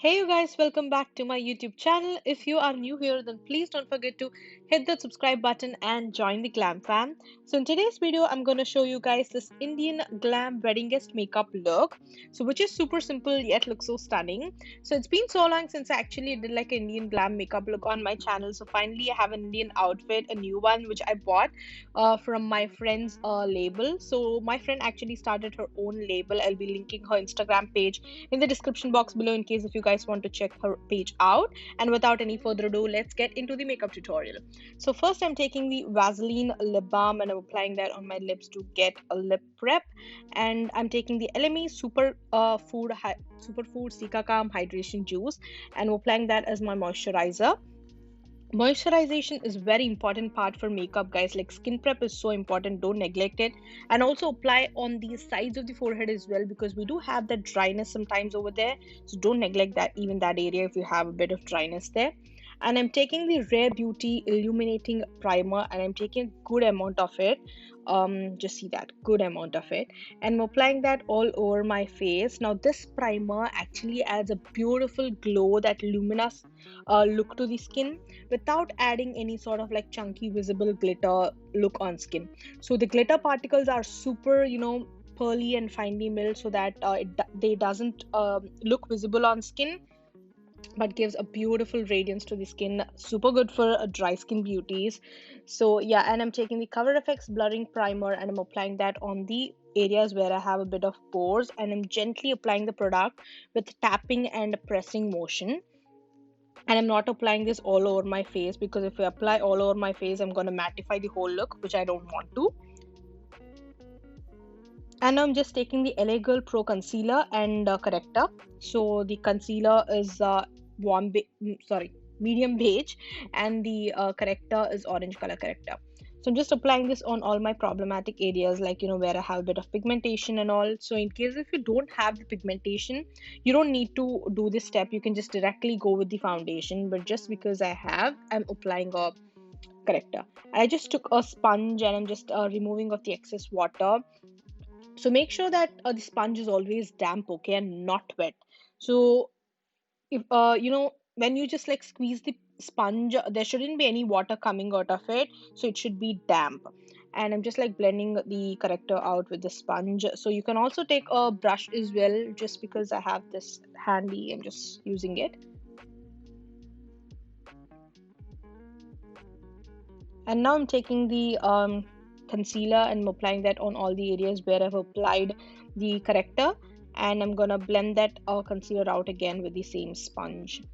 Hey you guys, welcome back to my YouTube channel. If you are new here, then please don't forget to hit the subscribe button and join the glam fam. So in today's video, I'm going to show you guys this Indian glam wedding guest makeup look. So which is super simple yet looks so stunning. So it's been so long since I actually did like an Indian glam makeup look on my channel. So finally I have an Indian outfit, a new one which I bought from my friend's label. So my friend actually started her own label. I'll be linking her Instagram page in the description box below in case if you guys want to check her page out. And without any further ado, let's get into the makeup tutorial. So first I'm taking the Vaseline lip balm and I'm applying that on my lips to get a lip prep. And I'm taking the LME Superfood Sika Calm Hydration Juice and I'm applying that as my moisturizer. Moisturization is very important part for makeup, guys. Like skin prep is so important, don't neglect it. And also apply on the sides of the forehead as well, because we do have that dryness sometimes over there, so don't neglect that, even that area, if you have a bit of dryness there. And I'm taking the Rare Beauty Illuminating Primer and I'm taking a good amount of it. Just see that good amount of it, and I'm applying that all over my face. Now this primer actually adds a beautiful glow, that luminous look to the skin, without adding any sort of like chunky visible glitter look on skin. So the glitter particles are super, pearly and finely milled, so that they doesn't look visible on skin, but gives a beautiful radiance to the skin. Super good for dry skin beauties. So yeah, and I'm taking the Cover FX blurring primer and I'm applying that on the areas where I have a bit of pores, and I'm gently applying the product with tapping and pressing motion. And I'm not applying this all over my face, because if I apply all over my face, I'm going to mattify the whole look, which I don't want to. And I'm just taking the LA Girl Pro concealer and corrector. So the concealer is medium beige, and the corrector is orange color corrector. So I'm just applying this on all my problematic areas, like where I have a bit of pigmentation and all. So in case if you don't have the pigmentation, you don't need to do this step, you can just directly go with the foundation. But just because I'm applying a corrector, I just took a sponge and I'm just removing of the excess water. So make sure that the sponge is always damp, okay, and not wet. So if when you just like squeeze the sponge, there shouldn't be any water coming out of it, so it should be damp. And I'm just like blending the corrector out with the sponge. So you can also take a brush as well. Just because I have this handy, I'm just using it. And now I'm taking the concealer and I'm applying that on all the areas where I've applied the corrector, and I'm gonna blend that concealer out again with the same sponge.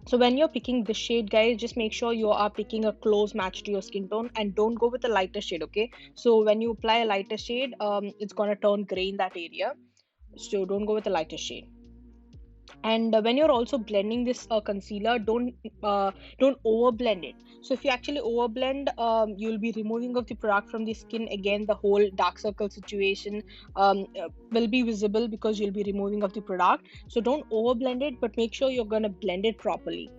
So when you're picking this shade, guys, just make sure you are picking a close match to your skin tone and don't go with a lighter shade, okay? So when you apply a lighter shade, it's gonna turn gray in that area, so don't go with a lighter shade. And when you're also blending this concealer, don't over blend it. So if you actually over blend, you'll be removing of the product from the skin. Again, the whole dark circle situation will be visible because you'll be removing of the product. So don't over blend it, but make sure you're going to blend it properly.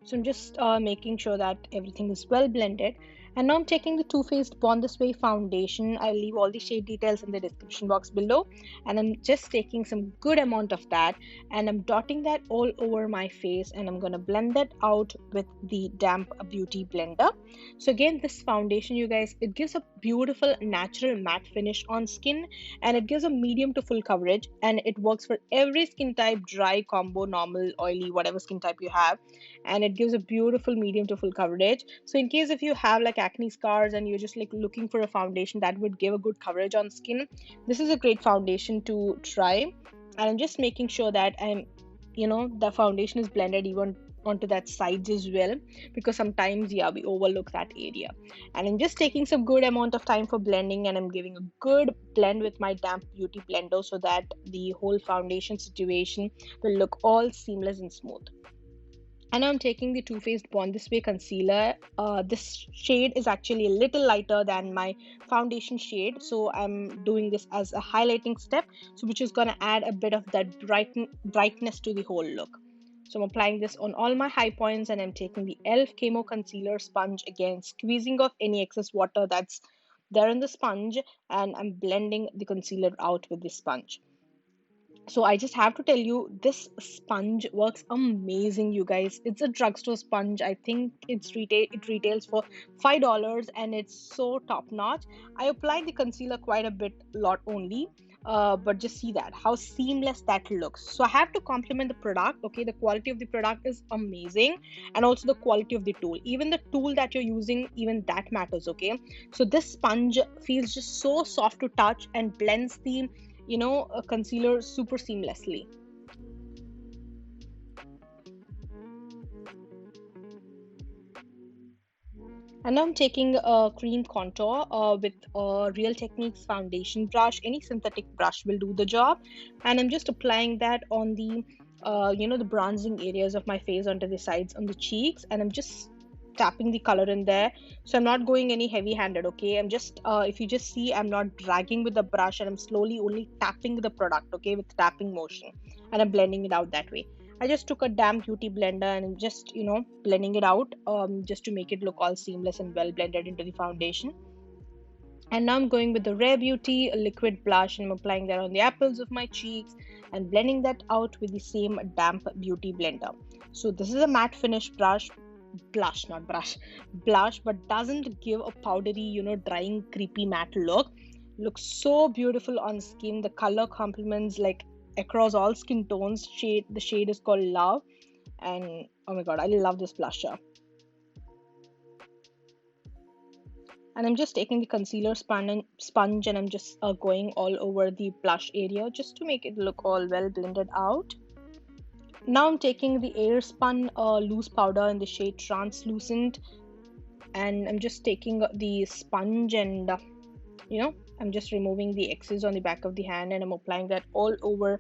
So I'm just making sure that everything is well blended. And now I'm taking the Too Faced Born This Way foundation. I'll leave all the shade details in the description box below. And I'm just taking some good amount of that and I'm dotting that all over my face, and I'm going to blend that out with the damp beauty blender. So again, this foundation, you guys, it gives a beautiful natural matte finish on skin, and it gives a medium to full coverage, and it works for every skin type: dry, combo, normal, oily, whatever skin type you have. And it gives a beautiful medium to full coverage. So in case if you have like acne scars and you're just like looking for a foundation that would give a good coverage on skin, this is a great foundation to try. And I'm just making sure that the foundation is blended even onto that sides as well, because sometimes, yeah, we overlook that area. And I'm just taking some good amount of time for blending, and I'm giving a good blend with my damp beauty blender so that the whole foundation situation will look all seamless and smooth. And I'm taking the Too Faced Born This Way concealer. This shade is actually a little lighter than my foundation shade, so I'm doing this as a highlighting step, so which is going to add a bit of that brightness to the whole look. So I'm applying this on all my high points, and I'm taking the e.l.f. Camo Concealer Sponge again, squeezing off any excess water that's there in the sponge, and I'm blending the concealer out with this sponge. So I just have to tell you, this sponge works amazing, you guys. It's a drugstore sponge. I think it retails for $5, and it's so top notch. I applied the concealer quite a bit, lot only. But just see that how seamless that looks. So I have to compliment the product. Okay, the quality of the product is amazing, and also the quality of the tool. Even the tool that you're using, even that matters. Okay, so this sponge feels just so soft to touch and blends the a concealer super seamlessly. And now I'm taking a cream contour with a Real Techniques foundation brush. Any synthetic brush will do the job. And I'm just applying that on the the bronzing areas of my face, onto the sides, on the cheeks, and I'm just tapping the color in there. So I'm not going any heavy handed. Okay, I'm just if you just see, I'm not dragging with the brush, and I'm slowly only tapping the product, okay, with tapping motion, and I'm blending it out that way. I just took a damp beauty blender and I'm just blending it out, just to make it look all seamless and well blended into the foundation. And now I'm going with the Rare Beauty liquid blush, and I'm applying that on the apples of my cheeks and blending that out with the same damp beauty blender. So this is a matte finish blush, but doesn't give a powdery, drying, creepy matte look. Looks so beautiful on skin. The color complements like across all skin tones. The shade is called Love, and oh my god, I love this blusher. And I'm just taking the concealer sponge, and I'm just going all over the blush area just to make it look all well blended out. Now I'm taking the Airspun loose powder in the shade Translucent, and I'm just taking the sponge, and I'm just removing the excess on the back of the hand, and I'm applying that all over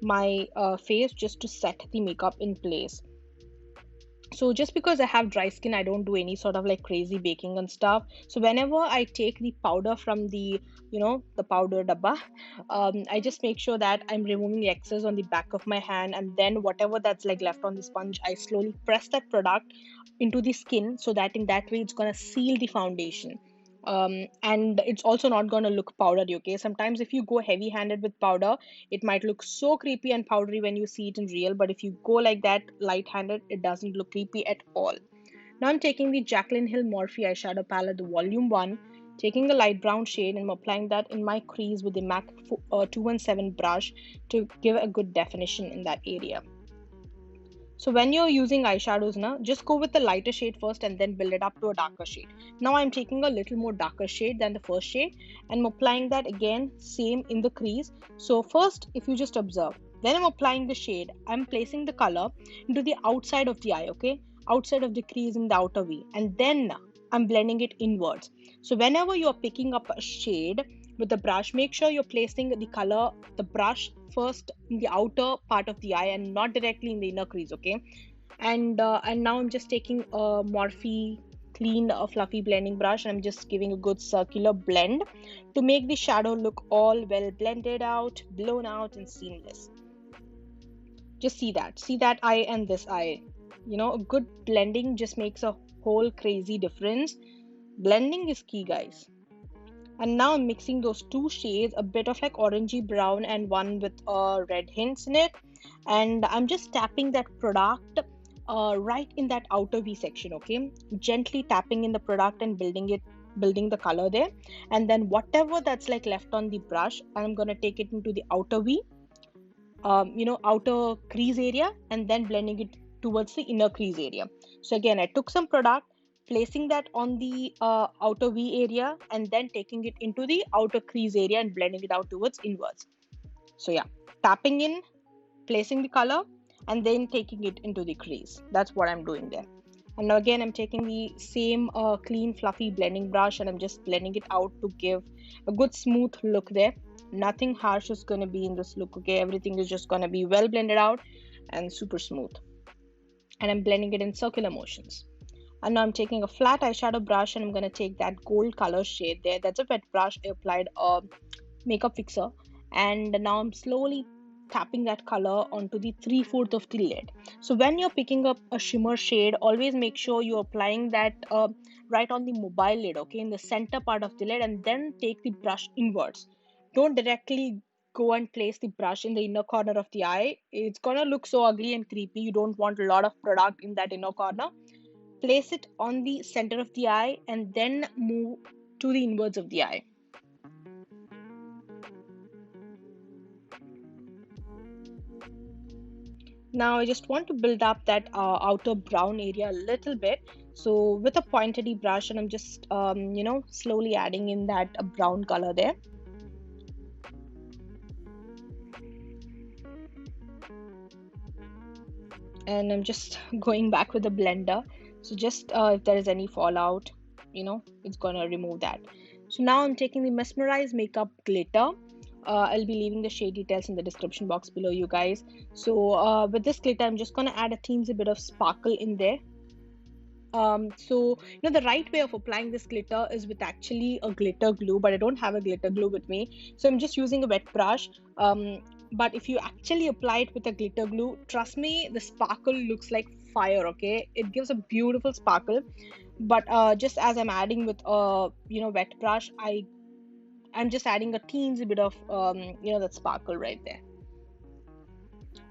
my face just to set the makeup in place. So just because I have dry skin, I don't do any sort of like crazy baking and stuff. So whenever I take the powder from the the powder dabba, I just make sure that I'm removing the excess on the back of my hand, and then whatever that's like left on the sponge, I slowly press that product into the skin, so that in that way it's gonna seal the foundation. And it's also not going to look powdery. Okay, sometimes if you go heavy handed with powder, it might look so creepy and powdery when you see it in real, but if you go like that light handed, it doesn't look creepy at all. Now I'm taking the Jaclyn Hill Morphe eyeshadow palette, the volume 1, taking a light brown shade, and I'm applying that in my crease with the MAC 217 brush to give a good definition in that area. So when you're using eyeshadows now, just go with the lighter shade first and then build it up to a darker shade. Now I'm taking a little more darker shade than the first shade, and I'm applying that again same in the crease. So first, if you just observe, when I'm applying the shade, I'm placing the color into the outside of the eye, okay? Outside of the crease in the outer V, and then I'm blending it inwards. So whenever you're picking up a shade with the brush, make sure you're placing the color, the brush first in the outer part of the eye and not directly in the inner crease, okay? And now I'm just taking a Morphe clean fluffy blending brush, and I'm just giving a good circular blend to make the shadow look all well blended out, blown out, and seamless. Just see that eye and this eye. A good blending just makes a whole crazy difference. Blending is key, guys. And now I'm mixing those two shades, a bit of like orangey brown and one with red hints in it, and I'm just tapping that product right in that outer V section, okay? Gently tapping in the product and building the color there, and then whatever that's like left on the brush, I'm gonna take it into the outer V, outer crease area, and then blending it towards the inner crease area. So again, I took some product, placing that on the outer V area, and then taking it into the outer crease area and blending it out towards inwards. So yeah, tapping in, placing the color, and then taking it into the crease. That's what I'm doing there. And now again, I'm taking the same clean fluffy blending brush, and I'm just blending it out to give a good smooth look there. Nothing harsh is going to be in this look, okay? Everything is just going to be well blended out and super smooth. And I'm blending it in circular motions. And now I'm taking a flat eyeshadow brush, and I'm going to take that gold color shade there. That's a wet brush. I applied a makeup fixer, and now I'm slowly tapping that color onto the 3/4 of the lid. So when you're picking up a shimmer shade, always make sure you're applying that right on the mobile lid, okay, in the center part of the lid, and then take the brush inwards. Don't directly go and place the brush in the inner corner of the eye. It's gonna look so ugly and creepy. You don't want a lot of product in that inner corner. Place it on the center of the eye and then move to the inwards of the eye. Now I just want to build up that outer brown area a little bit. So with a pointed brush, and I'm just slowly adding in that brown color there. And I'm just going back with the blender. So just if there is any fallout, it's gonna remove that. So now I'm taking the Mesmerize Makeup Glitter. I'll be leaving the shade details in the description box below, you guys. So with this glitter, I'm just gonna add a teensy bit of sparkle in there. So the right way of applying this glitter is with actually a glitter glue, but I don't have a glitter glue with me, so I'm just using a wet brush. But if you actually apply it with a glitter glue, trust me, the sparkle looks like fire. Okay, it gives a beautiful sparkle. But just as I'm adding with a wet brush, I'm just adding a teensy bit of that sparkle right there.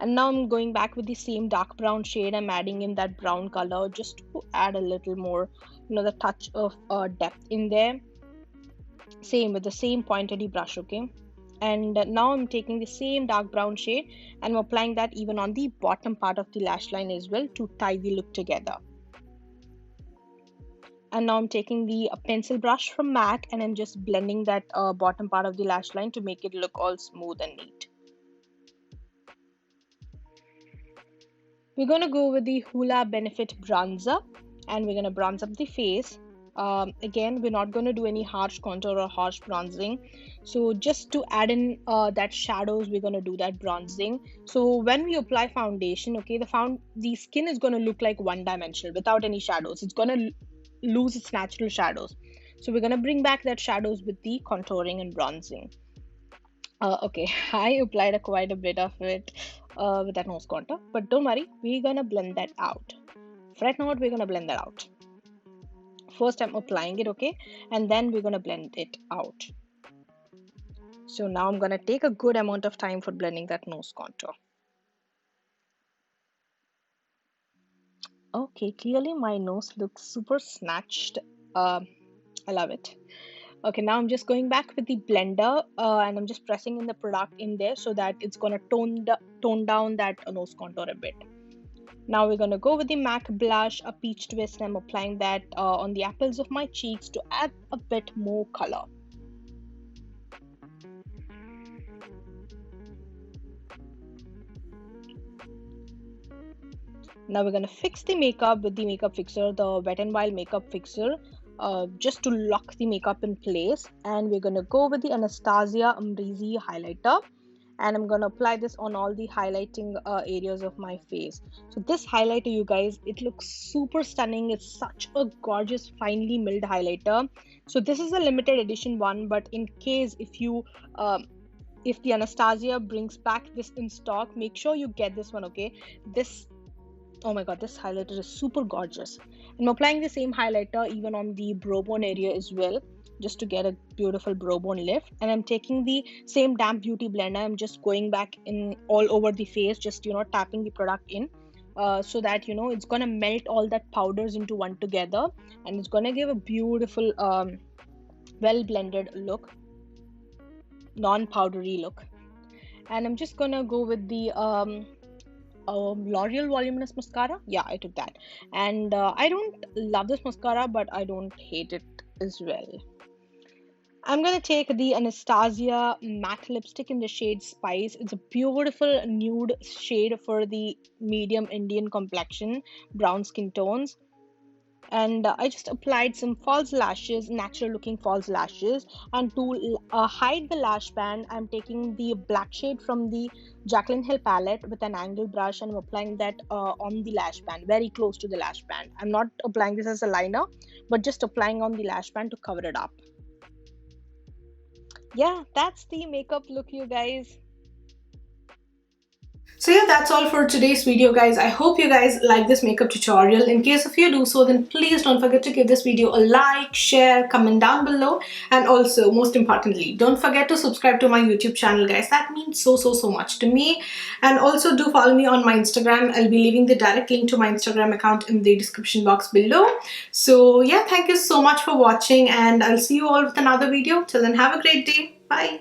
And now I'm going back with the same dark brown shade. I'm adding in that brown color just to add a little more, the touch of depth in there. Same with the same pointed brush, okay? And now I'm taking the same dark brown shade and I'm applying that even on the bottom part of the lash line as well to tie the look together. And now I'm taking the pencil brush from MAC and I'm just blending that bottom part of the lash line to make it look all smooth and neat. We're going to go with the Hoola Benefit Bronzer and we're going to bronze up the face. Again, we're not going to do any harsh contour or harsh bronzing. So just to add in that shadows, we're going to do that bronzing. So when we apply foundation, okay, the skin is going to look like one-dimensional without any shadows. It's going to lose its natural shadows. So we're going to bring back that shadows with the contouring and bronzing. Okay, I applied quite a bit of it with that nose contour, but don't worry, we're gonna blend that out. Fret not, we're gonna blend that out. First, I'm applying it, okay, and then we're gonna blend it out. So now I'm gonna take a good amount of time for blending that nose contour. Okay, clearly my nose looks super snatched. I love it. Okay, now I'm just going back with the blender and I'm just pressing in the product in there so that it's going to tone down that nose contour a bit. Now we're going to go with the MAC blush, a peach twist, and I'm applying that on the apples of my cheeks to add a bit more color. Now we're going to fix the makeup with the makeup fixer, the Wet n Wild makeup fixer. Just to lock the makeup in place, and we're gonna go with the Anastasia Amrezy highlighter and I'm gonna apply this on all the highlighting areas of my face. So this highlighter, you guys, it looks super stunning. It's such a gorgeous finely milled highlighter. So this is a limited edition one, but in case if the Anastasia brings back this in stock, make sure you get this one, okay? Oh my god, this highlighter is super gorgeous. I'm applying the same highlighter even on the brow bone area as well, just to get a beautiful brow bone lift. And I'm taking the same damp beauty blender. I'm just going back in all over the face, just tapping the product in so that it's gonna melt all that powders into one together, and it's gonna give a beautiful well blended look, non-powdery look. And I'm just gonna go with the L'Oreal Voluminous Mascara. Yeah, I took that. And I don't love this mascara, but I don't hate it as well. I'm going to take the Anastasia matte lipstick in the shade Spice. It's a beautiful nude shade for the medium Indian complexion, brown skin tones. And I just applied some false lashes, natural looking false lashes, and to hide the lash band, I'm taking the black shade from the Jaclyn Hill palette with an angle brush and I'm applying that on the lash band, very close to the lash band. I'm not applying this as a liner, but just applying on the lash band to cover it up. Yeah, that's the makeup look, you guys. So yeah, that's all for today's video, guys. I hope you guys like this makeup tutorial. In case if you do so, then please don't forget to give this video a like, share, comment down below, and also most importantly, don't forget to subscribe to my YouTube channel, guys. That means so much to me. And also do follow me on my Instagram. I'll be leaving the direct link to my Instagram account in the description box below. So yeah, thank you so much for watching, and I'll see you all with another video. Till then, have a great day. Bye.